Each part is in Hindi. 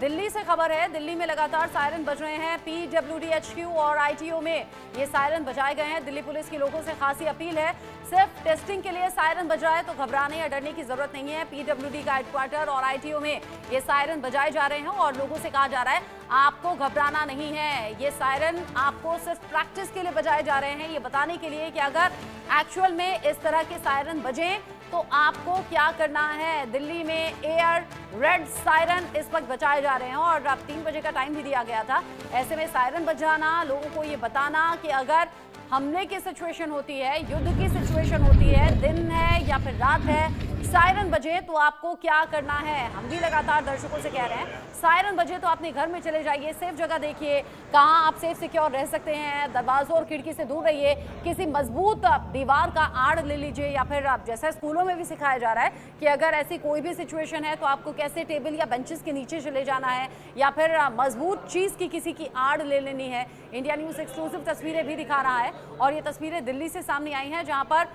दिल्ली से खबर है। दिल्ली में लगातार सायरन बज रहे हैं। पीडब्ल्यूडी HQ और ITO में ये सायरन बजाए गए हैं। दिल्ली पुलिस की लोगों से खासी अपील है, सिर्फ टेस्टिंग के लिए सायरन बज रहा है तो घबराने या डरने की जरूरत नहीं है। पीडब्ल्यूडी का हेडक्वार्टर और ITO में ये सायरन बजाए जा रहे हैं और लोगों से कहा जा रहा है आपको घबराना नहीं है। ये सायरन आपको सिर्फ प्रैक्टिस के लिए बजाए जा रहे हैं, ये बताने के लिए कि अगर एक्चुअल में इस तरह के सायरन बजे तो आपको क्या करना है। दिल्ली में एयर रेड सायरन इस वक्त बजाए जा रहे हैं और अब 3 बजे का टाइम भी दिया गया था। ऐसे में सायरन बजाना, लोगों को ये बताना कि अगर हमले की सिचुएशन होती है, युद्ध की सिचुएशन होती है, दिन है या फिर रात है, सायरन बजे तो आपको क्या करना है। हम भी लगातार दर्शकों से कह रहे हैं सायरन बजे तो अपने घर में चले जाइए, सेफ जगह देखिए कहाँ आप सेफ सिक्योर रह सकते हैं, दरवाजों और खिड़की से दूर रहिए, किसी मजबूत दीवार का आड़ ले लीजिए या फिर जैसा स्कूलों में भी सिखाया जा रहा है कि अगर ऐसी कोई भी सिचुएशन है तो आपको कैसे टेबल या बेंचेस के नीचे चले जाना है या फिर मजबूत चीज की किसी की आड़ ले लेनी है। इंडिया न्यूज एक्सक्लूसिव तस्वीरें भी दिखा रहा है और ये तस्वीरें दिल्ली से सामने आई हैं जहां पर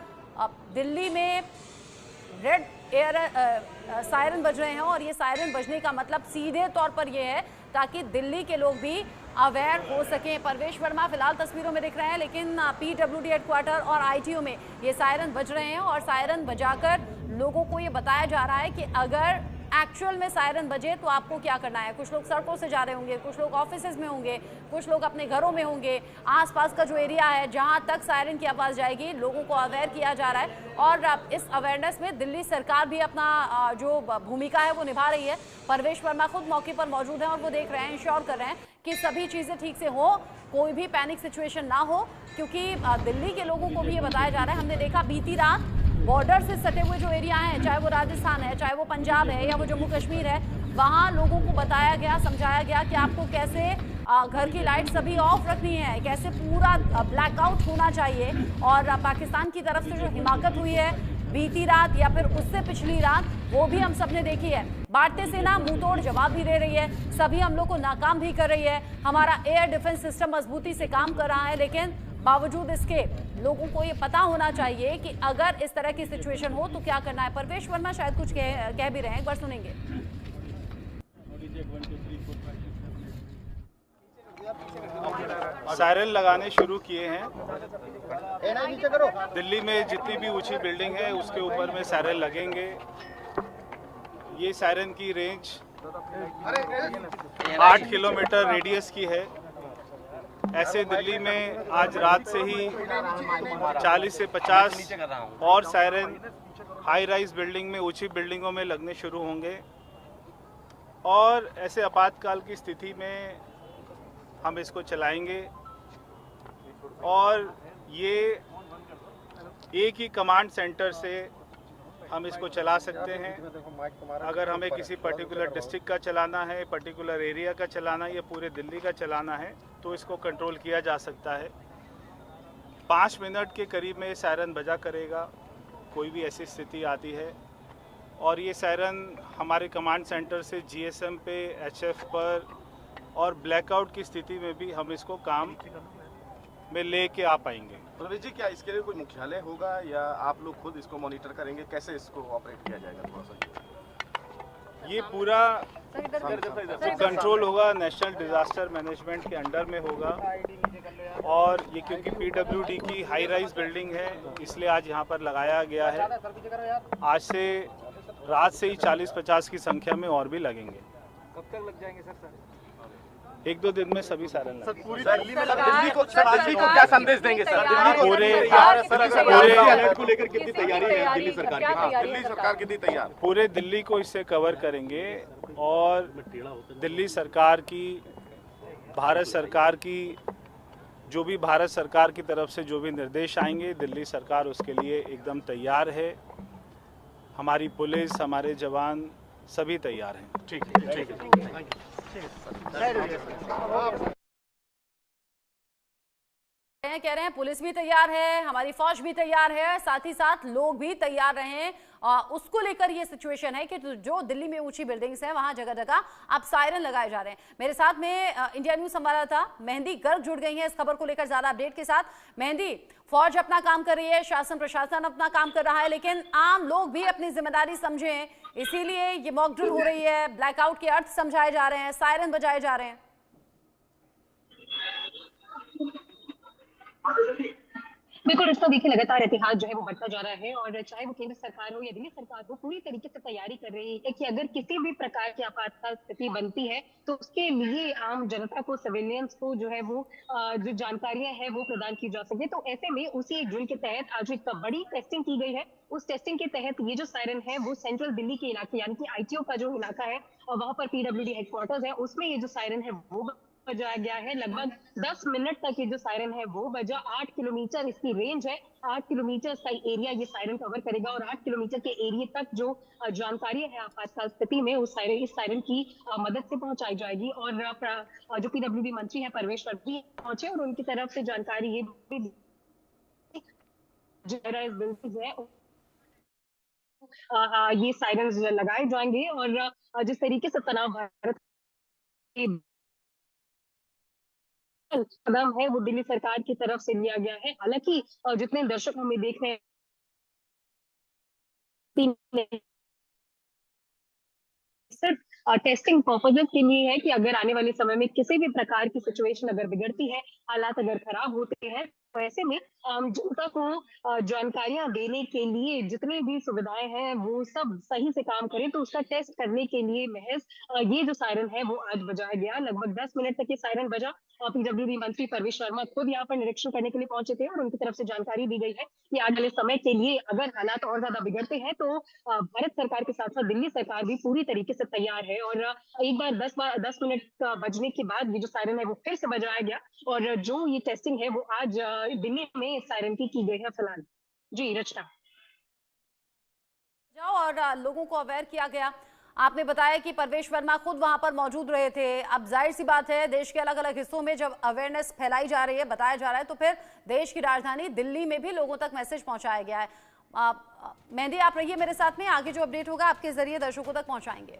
दिल्ली में रेड एयर सायरन बज रहे हैं और ये सायरन बजने का मतलब सीधे तौर पर ये है ताकि दिल्ली के लोग भी अवेयर हो सकें। परवेश वर्मा फिलहाल तस्वीरों में दिख रहे हैं, लेकिन पीडब्ल्यूडी हेडक्वार्टर और ITO में ये सायरन बज रहे हैं और सायरन बजाकर लोगों को ये बताया जा रहा है कि अगर एक्चुअल में सायरन बजे तो आपको क्या करना है। कुछ लोग सड़कों से जा रहे होंगे, कुछ लोग ऑफिसेज में होंगे, कुछ लोग अपने घरों में होंगे। आसपास का जो एरिया है जहां तक सायरन की आवाज़ जाएगी लोगों को अवेयर किया जा रहा है और इस अवेयरनेस में दिल्ली सरकार भी अपना जो भूमिका है वो निभा रही है। परवेश वर्मा खुद मौके पर मौजूद हैं और वो देख रहे हैं, इंश्योर कर रहे हैं कि सभी चीज़ें ठीक से हो, कोई भी पैनिक सिचुएशन ना हो, क्योंकि दिल्ली के लोगों को भी ये बताया जा रहा है। हमने देखा बीती रात बॉर्डर से सटे हुए जो एरिया हैं, चाहे वो राजस्थान है, चाहे वो पंजाब है या वो जम्मू कश्मीर है, वहाँ लोगों को बताया गया, समझाया गया कि आपको कैसे घर की लाइट सभी ऑफ रखनी है, कैसे पूरा ब्लैकआउट होना चाहिए। और पाकिस्तान की तरफ से जो हिमाकत हुई है बीती रात या फिर उससे पिछली रात, वो भी हम सब ने देखी है। भारतीय सेना मुंहतोड़ जवाब भी दे रही है, सभी हमलों को नाकाम भी कर रही है। हमारा एयर डिफेंस सिस्टम मजबूती से काम कर रहा है, लेकिन बावजूद इसके लोगों को ये पता होना चाहिए कि अगर इस तरह की सिचुएशन हो तो क्या करना है। परवेश वर्मा शायद कुछ कह भी रहे हैं, एक बार सुनेंगे। सायरन लगाने शुरू किए हैं। दिल्ली में जितनी भी ऊंची बिल्डिंग है उसके ऊपर में सायरन लगेंगे। ये सायरन की रेंज 8 किलोमीटर रेडियस की है। ऐसे दिल्ली में आज रात से ही 40 से 50 और सायरन हाई राइज बिल्डिंग में, ऊंची बिल्डिंगों में लगने शुरू होंगे और ऐसे आपातकाल की स्थिति में हम इसको चलाएंगे। और ये एक ही कमांड सेंटर से हम इसको चला सकते हैं। अगर हमें किसी पर्टिकुलर डिस्ट्रिक्ट का चलाना है, पर्टिकुलर एरिया का चलाना है या पूरे दिल्ली का चलाना है तो इसको कंट्रोल किया जा सकता है। 5 मिनट के करीब में सायरन बजा करेगा कोई भी ऐसी स्थिति आती है। और ये सायरन हमारे कमांड सेंटर से GSM पे, HF पर और ब्लैकआउट की स्थिति में भी हम इसको काम में लेके आ पाएंगे। प्रवेश जी, क्या इसके लिए कोई मुख्यालय होगा या आप लोग खुद इसको मॉनिटर करेंगे? कैसे इसको ऑपरेट किया जाएगा? थोड़ा सा ये पूरा जो कंट्रोल होगा नेशनल डिजास्टर मैनेजमेंट के अंडर में होगा। और ये क्योंकि PWD की हाई राइज बिल्डिंग है इसलिए आज यहाँ पर लगाया गया है। आज से रात से ही 40-50 की संख्या में और भी लगेंगे। कब तक लग जाएंगे सर? 1-2 दिन में सभी सायरन लगेंगे। पूरी दिल्ली में दिल्ली को क्या संदेश देंगे सर? पूरे अलर्ट को लेकर कितनी तैयारी है दिल्ली सरकार की? दिल्ली सरकार कितनी तैयार? पूरे दिल्ली को इससे कवर करेंगे और दिल्ली सरकार की, भारत सरकार की जो भी भारत सरकार की तरफ से जो भी निर्देश आएंगे, दिल्ली सरकार उसके लिए एकदम तैयार है। हमारी पुलिस, हमारे जवान सभी तैयार हैं। ठीक है। कह रहे हैं पुलिस भी तैयार है, हमारी फौज भी तैयार है, साथ ही साथ लोग भी तैयार रहे। उसको लेकर ये सिचुएशन है कि जो दिल्ली में ऊंची बिल्डिंग्स हैं वहां जगह जगह अब सायरन लगाए जा रहे हैं। मेरे साथ में इंडिया न्यूज संवाददाता मेहंदी गर्ग जुड़ गई हैं इस खबर को लेकर ज्यादा अपडेट के साथ। मेहंदी, फौज अपना काम कर रही है, शासन प्रशासन अपना काम कर रहा है, लेकिन आम लोग भी अपनी जिम्मेदारी समझें, इसीलिए ये मॉक ड्रिल हो रही है, ब्लैकआउट के अर्थ समझाए जा रहे हैं, सायरन बजाए जा रहे हैं। बिल्कुल, इसका देखिए लगातार इतिहास जो है वो बढ़ता जा रहा है और चाहे वो केंद्र सरकार हो या दिल्ली सरकार हो, पूरी तरीके से तैयारी कर रही है कि अगर किसी भी प्रकार की आपातकाल स्थिति बनती है तो उसके लिए आम जनता को, सिविलियंस को जो है वो जो जानकारियां हैं वो प्रदान की जा सके। तो ऐसे में उसी ड्रिल के तहत आज एक बड़ी टेस्टिंग की गई है। उस टेस्टिंग के तहत ये जो सायरन है वो सेंट्रल दिल्ली के इलाके यानी कि आईटीओ का जो इलाका है और वहां पर पीडब्ल्यूडी हेडक्वार्टर्स है उसमें ये जो सायरन है वो बजाया गया है। लगभग 10 मिनट तक ये जो सायरन है वो बजा। 8 किलोमीटर इसकी रेंज है, 8 किलोमीटर का एरिया ये सायरन कवर करेगा और 8 किलोमीटर के एरिया तक जो जानकारी है आपातकाल स्थिति में उस सायरन की मदद से पहुंचाई जाएगी। और जो पीडब्ल्यूडी मंत्री है परवेश वर्मा पहुंचे और उनकी तरफ से जानकारी ये भी ये सायरन लगाए जाएंगे और जिस तरीके से तनाव भारत कदम है वो दिल्ली सरकार की तरफ से लिया गया है। हालांकि जितने दर्शक हमें देख रहे हैं सिर्फ टेस्टिंग पर्पजेस के लिए है कि अगर आने वाले समय में किसी भी प्रकार की सिचुएशन अगर बिगड़ती है, हालात अगर खराब होते हैं तो ऐसे में जनता को जानकारियां देने के लिए जितने भी सुविधाएं हैं वो सब सही से काम करें। तो उसका टेस्ट करने के लिए महज ये जो सायरन है वो आज बजाया गया। लगभग 10 मिनट तक ये सायरन बजा और पीडब्ल्यूडी मंत्री परवेश वर्मा खुद यहाँ पर निरीक्षण करने के लिए पहुंचे थे और उनकी तरफ से जानकारी दी गई है कि आने वाले समय के लिए अगर हालात और ज्यादा बिगड़ते हैं तो भारत सरकार के साथ साथ दिल्ली सरकार भी पूरी तरीके से तैयार है। और एक बार 10 मिनट बजने के बाद ये जो सायरन है वो फिर से बजाया गया और जो ये टेस्टिंग है वो आज दिल्ली में इस सायरन की गई है फिलहाल। जी रचना जाओ और लोगों को अवेयर किया गया। आपने बताया कि परवेश वर्मा खुद वहां पर मौजूद रहे थे। अब जाहिर सी बात है देश के अलग अलग हिस्सों में जब अवेयरनेस फैलाई जा रही है, बताया जा रहा है, तो फिर देश की राजधानी दिल्ली में भी लोगों तक मैसेज पहुंचाया गया है। मेहंदी, आप रहिए मेरे साथ में, आगे जो अपडेट होगा आपके जरिए दर्शकों तक पहुंचाएंगे।